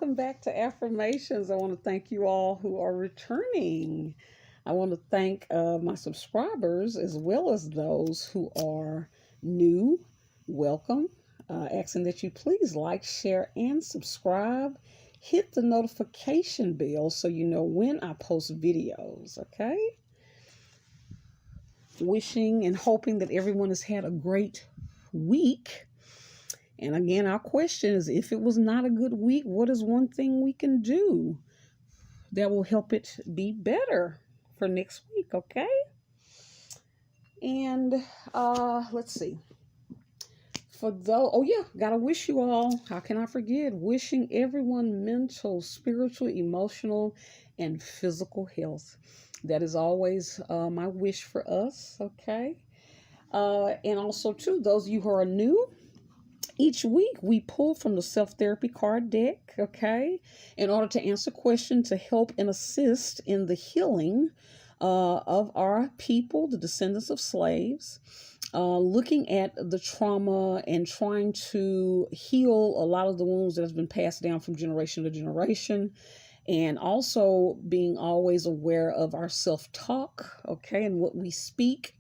welcome back to Affirmations. I want to thank you all who are returning. I want to thank my subscribers as well as those who are new. Welcome. Asking that you please like, share, and subscribe. Hit the notification bell so you know when I post videos, okay? Wishing and hoping that everyone has had a great week. And again, our question is, if it was not a good week, what is one thing we can do that will help it be better for next week, okay? And let's see. Gotta wish you all, how can I forget, wishing everyone mental, spiritual, emotional, and physical health. That is always my wish for us, okay? And also, too, those of you who are new, each week we pull from the self-therapy card deck, okay, in order to answer questions to help and assist in the healing of our people, the descendants of slaves, looking at the trauma and trying to heal a lot of the wounds that have been passed down from generation to generation, and also being always aware of our self-talk, okay, and what we speak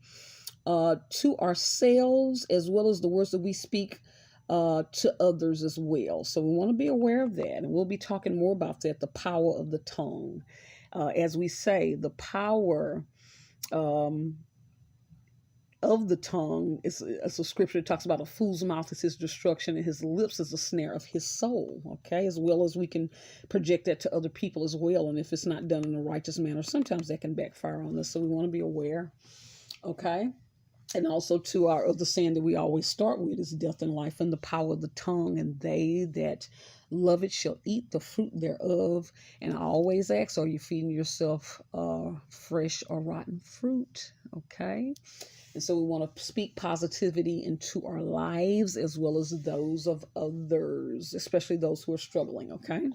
to ourselves, as well as the words that we speak to others as well. So we want to be aware of that. And we'll be talking more about that, the power of the tongue. As we say, the power of the tongue is a scripture that talks about a fool's mouth is his destruction and his lips is the snare of his soul. Okay, as well as we can project that to other people as well. And if it's not done in a righteous manner, sometimes that can backfire on us. So we want to be aware. Okay. And also, to our other saying that we always start with is death and life and the power of the tongue, and they that love it shall eat the fruit thereof. And I always ask, are you feeding yourself fresh or rotten fruit? Okay. And so we want to speak positivity into our lives as well as those of others, especially those who are struggling. Okay.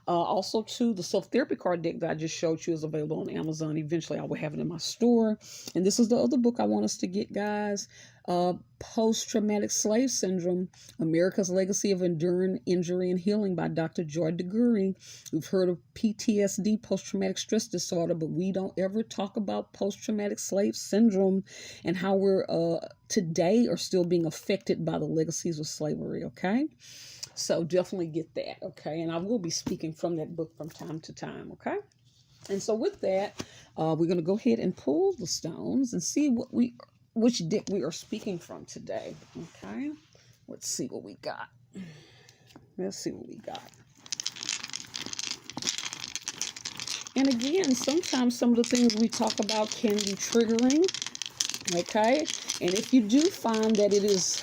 Also, too, the self-therapy card deck that I just showed you is available on Amazon. Eventually, I will have it in my store. And this is the other book I want us to get, guys. Post-Traumatic Slave Syndrome, America's Legacy of Enduring Injury and Healing by Dr. Joy DeGury. We've heard of PTSD, post-traumatic stress disorder, but we don't ever talk about post-traumatic slave syndrome and how we're today are still being affected by the legacies of slavery, okay? So definitely get that, okay? And I will be speaking from that book from time to time, okay? And so with that, we're going to go ahead and pull the stones and see which deck we are speaking from today, okay? Let's see what we got. Let's see what we got. And again, sometimes some of the things we talk about can be triggering, okay? And if you do find that it is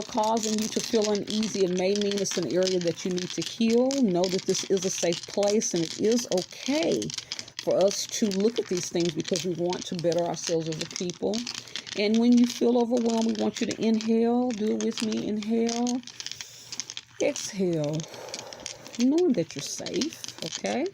causing you to feel uneasy, it may mean it's an area that you need to heal. Know that this is a safe place, and it is okay for us to look at these things because we want to better ourselves as a people. And when you feel overwhelmed, we want you to inhale. Do it with me. Inhale. Exhale. Knowing that you're safe, okay?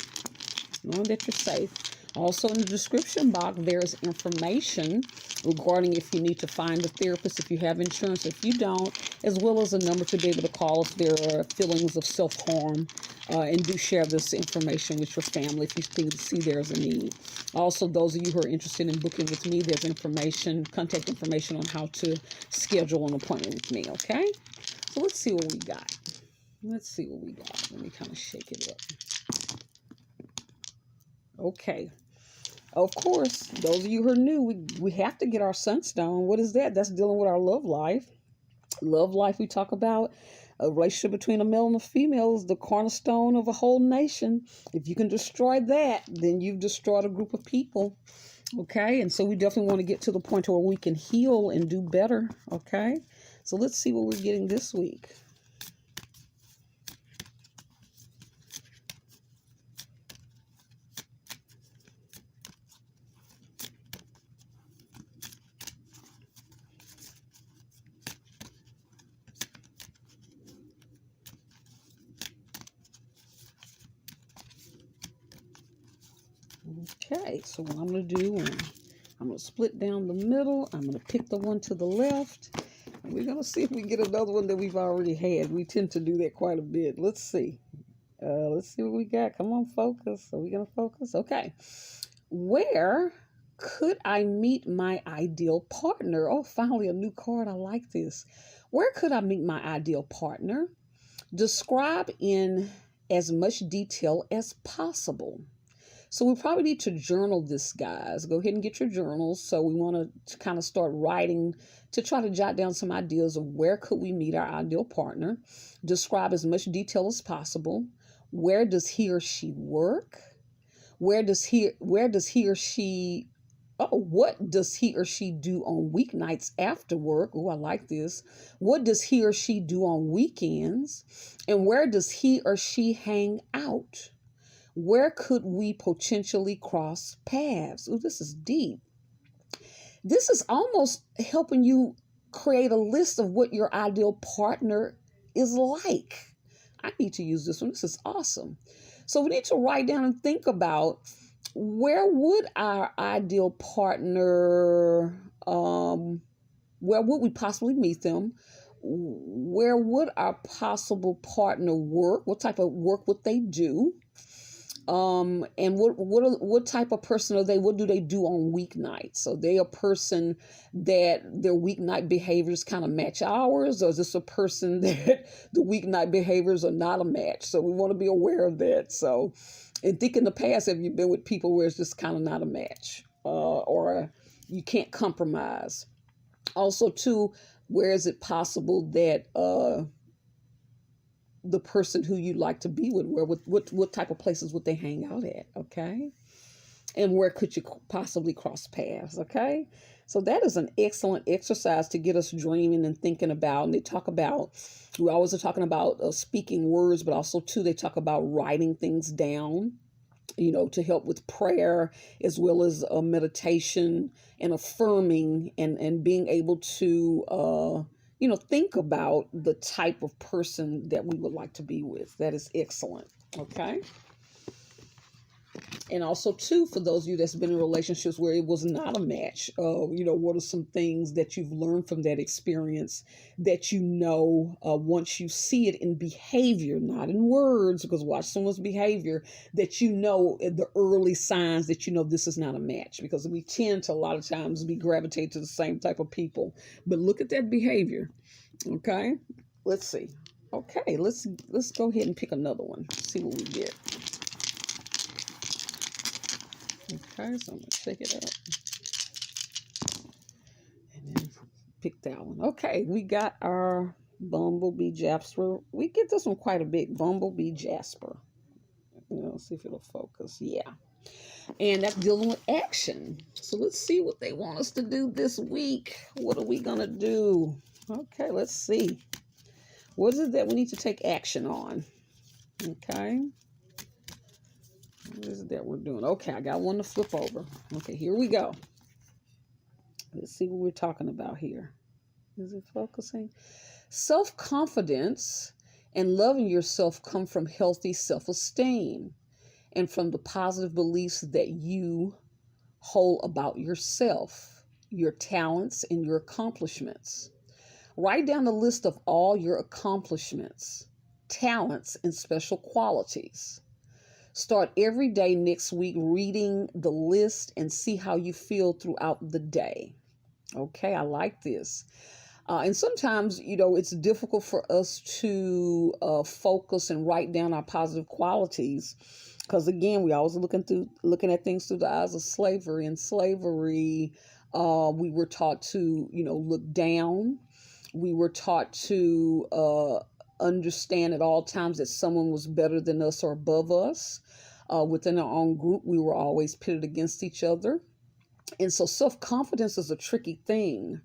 Knowing that you're safe. Also, in the description box, there is information regarding if you need to find a therapist, if you have insurance, if you don't, as well as a number to be able to call if there are feelings of self-harm, and do share this information with your family if you see there's a need. Also, those of you who are interested in booking with me, there's contact information on how to schedule an appointment with me, okay? So let's see what we got. Let's see what we got. Let me kind of shake it up. Okay. Of course, those of you who are new, we have to get our sunstone. What is that? That's dealing with our love life. Love life, we talk about a relationship between a male and a female is the cornerstone of a whole nation. If you can destroy that, then you've destroyed a group of people. Okay, and so we definitely want to get to the point where we can heal and do better. Okay, so let's see what we're getting this week. Okay, so what I'm going to do, I'm going to split down the middle. I'm going to pick the one to the left, We're going to see if we get another one that we've already had. We tend to do that quite a bit. Let's see. Let's see what we got. Come on, focus. Are we going to focus? Okay. Where could I meet my ideal partner? Oh, finally a new card. I like this. Where could I meet my ideal partner? Describe in as much detail as possible. So we probably need to journal this, guys. Go ahead and get your journals. So we want to kind of start writing to try to jot down some ideas of where could we meet our ideal partner. Describe as much detail as possible. Where does he or she work? Where does he or she what does he or she do on weeknights after work? Oh, I like this. What does he or she do on weekends? And where does he or she hang out? Where could we potentially cross paths? Oh, this is deep. This is almost helping you create a list of what your ideal partner is like. I need to use this one. This is awesome. So we need to write down and think about where would our ideal partner, where would we possibly meet them? Where would our possible partner work? What type of work would they do? And what type of person are they? What do they do on weeknights? So they a person that their weeknight behaviors kind of match ours, or is this a person that the weeknight behaviors are not a match? So we want to be aware of that. So, and think in the past, have you been with people where it's just kind of not a match, or you can't compromise? Also, too, where is it possible that the person who you'd like to be with, what type of places would they hang out at? Okay. And where could you possibly cross paths? Okay. So that is an excellent exercise to get us dreaming and thinking about. And they talk about, we always are talking about speaking words, but also too, they talk about writing things down, to help with prayer, as well as meditation and affirming and being able to, think about the type of person that we would like to be with. That is excellent. Okay. And also, too, for those of you that's been in relationships where it was not a match, what are some things that you've learned from that experience that once you see it in behavior, not in words, because watch someone's behavior, that the early signs that this is not a match, because we tend to a lot of times be gravitate to the same type of people. But look at that behavior. Okay, let's see. Okay, let's go ahead and pick another one. See what we get. Okay, so I'm going to check it out. And then pick that one. Okay, we got our Bumblebee Jasper. We get this one quite a bit. Bumblebee Jasper. See if it'll focus. Yeah. And that's dealing with action. So let's see what they want us to do this week. What are we going to do? Okay, let's see. What is it that we need to take action on? Okay. What is it that we're doing? Okay, I got one to flip over. Okay, here we go. Let's see what we're talking about here. Is it focusing? Self-confidence and loving yourself come from healthy self-esteem and from the positive beliefs that you hold about yourself, your talents, and your accomplishments. Write down a list of all your accomplishments, talents, and special qualities. Start every day next week reading the list and see how you feel throughout the day. Okay, I like this. And sometimes, it's difficult for us to focus and write down our positive qualities, because again, we always looking at things through the eyes of slavery. In slavery, we were taught to, look down. We were taught to understand at all times that someone was better than us or above us. Within our own group, we were always pitted against each other. And so self-confidence is a tricky thing.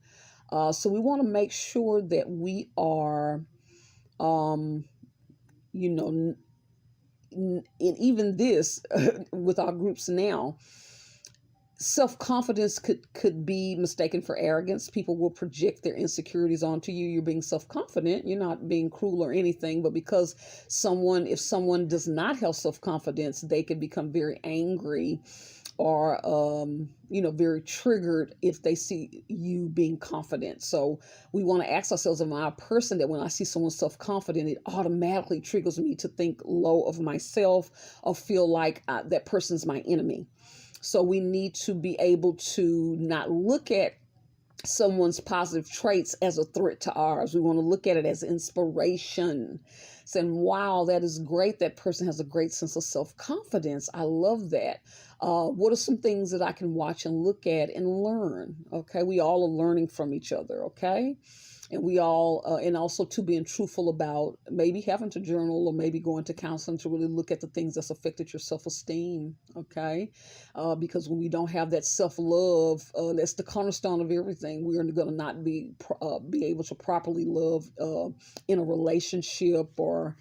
So we want to make sure that we are, and even this with our groups now, Self-confidence could be mistaken for arrogance. People will project their insecurities onto you. You're being self-confident. You're not being cruel or anything, but because if someone does not have self-confidence, they can become very angry or very triggered if they see you being confident. So we want to ask ourselves, am I a person that when I see someone self-confident, it automatically triggers me to think low of myself or feel like that person's my enemy? So we need to be able to not look at someone's positive traits as a threat to ours. We want to look at it as inspiration, saying, wow, that is great. That person has a great sense of self-confidence. I love that. What are some things that I can watch and look at and learn? Okay. We all are learning from each other. Okay. And we all, and also to being truthful about maybe having to journal or maybe going to counseling to really look at the things that's affected your self-esteem. Okay. Because when we don't have that self-love, that's the cornerstone of everything. We are going to not be able to properly love in a relationship or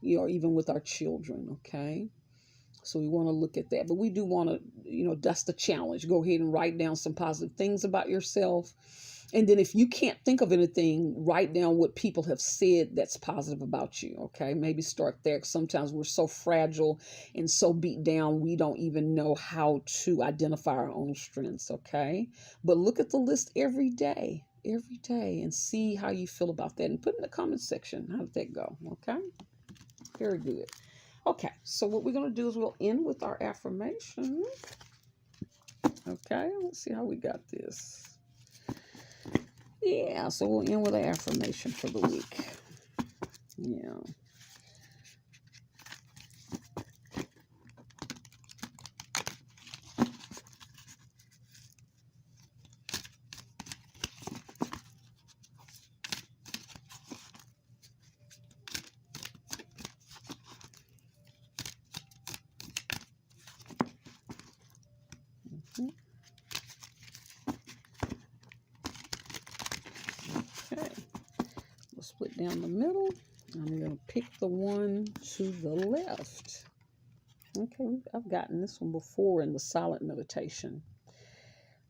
even with our children. Okay. So we want to look at that, but we do want to, that's the challenge. Go ahead and write down some positive things about yourself. And then if you can't think of anything, write down what people have said that's positive about you. Okay. Maybe start there. Sometimes we're so fragile and so beat down, we don't even know how to identify our own strengths. Okay. But look at the list every day, and see how you feel about that and put in the comment section. How did that go? Okay. Very good. Okay. So what we're going to do is we'll end with our affirmation. Okay. Let's see how we got this. Yeah, so we'll end with an affirmation for the week. Yeah. Okay. We'll split down the middle. I'm going to pick the one to the left. Okay, I've gotten this one before in the silent meditation.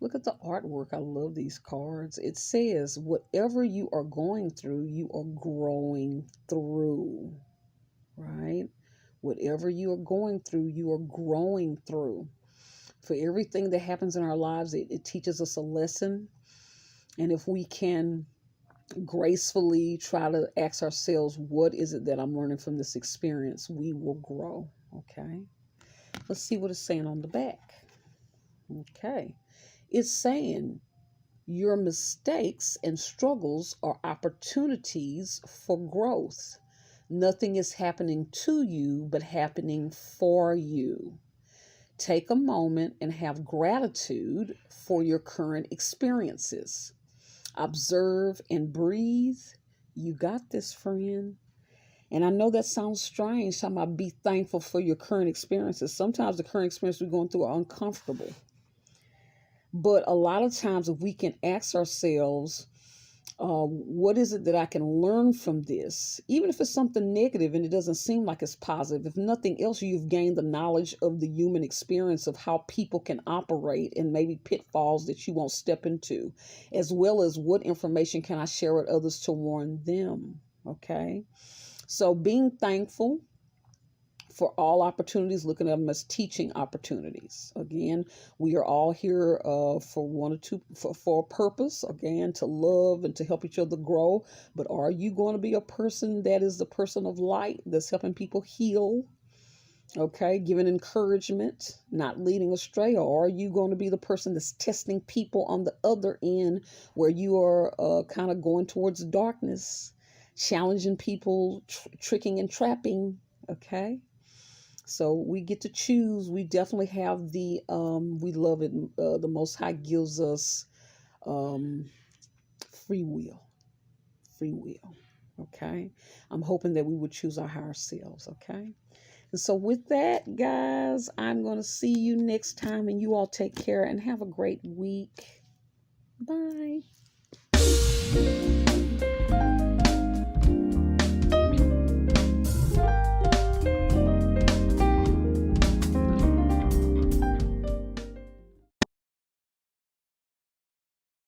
Look at the artwork. I love these cards. It says, whatever you are going through, you are growing through, right? Whatever you are going through, you are growing through. For everything that happens in our lives, it teaches us a lesson. And if we can gracefully try to ask ourselves, what is it that I'm learning from this experience, we will grow. Okay. Let's see what it's saying on the back. Okay. It's saying your mistakes and struggles are opportunities for growth. Nothing is happening to you, but happening for you. Take a moment and have gratitude for your current experiences. Observe and breathe. You got this, friend. And I know that sounds strange. Talking about be thankful for your current experiences. Sometimes the current experiences we're going through are uncomfortable. But a lot of times if we can ask ourselves, what is it that I can learn from this? Even if it's something negative and it doesn't seem like it's positive, if nothing else, you've gained the knowledge of the human experience of how people can operate and maybe pitfalls that you won't step into, as well as what information can I share with others to warn them. Okay. So being thankful for all opportunities, looking at them as teaching opportunities. Again, we are all here for a purpose, again, to love and to help each other grow. But are you going to be a person that is the person of light that's helping people heal? Okay, giving encouragement, not leading astray? Or are you going to be the person that's testing people on the other end where you are kind of going towards darkness, challenging people, tricking and trapping? Okay. So we get to choose. We definitely have we love it. The Most High gives us free will. Okay. I'm hoping that we would choose our higher selves. Okay. And so with that, guys, I'm going to see you next time, and you all take care and have a great week. Bye.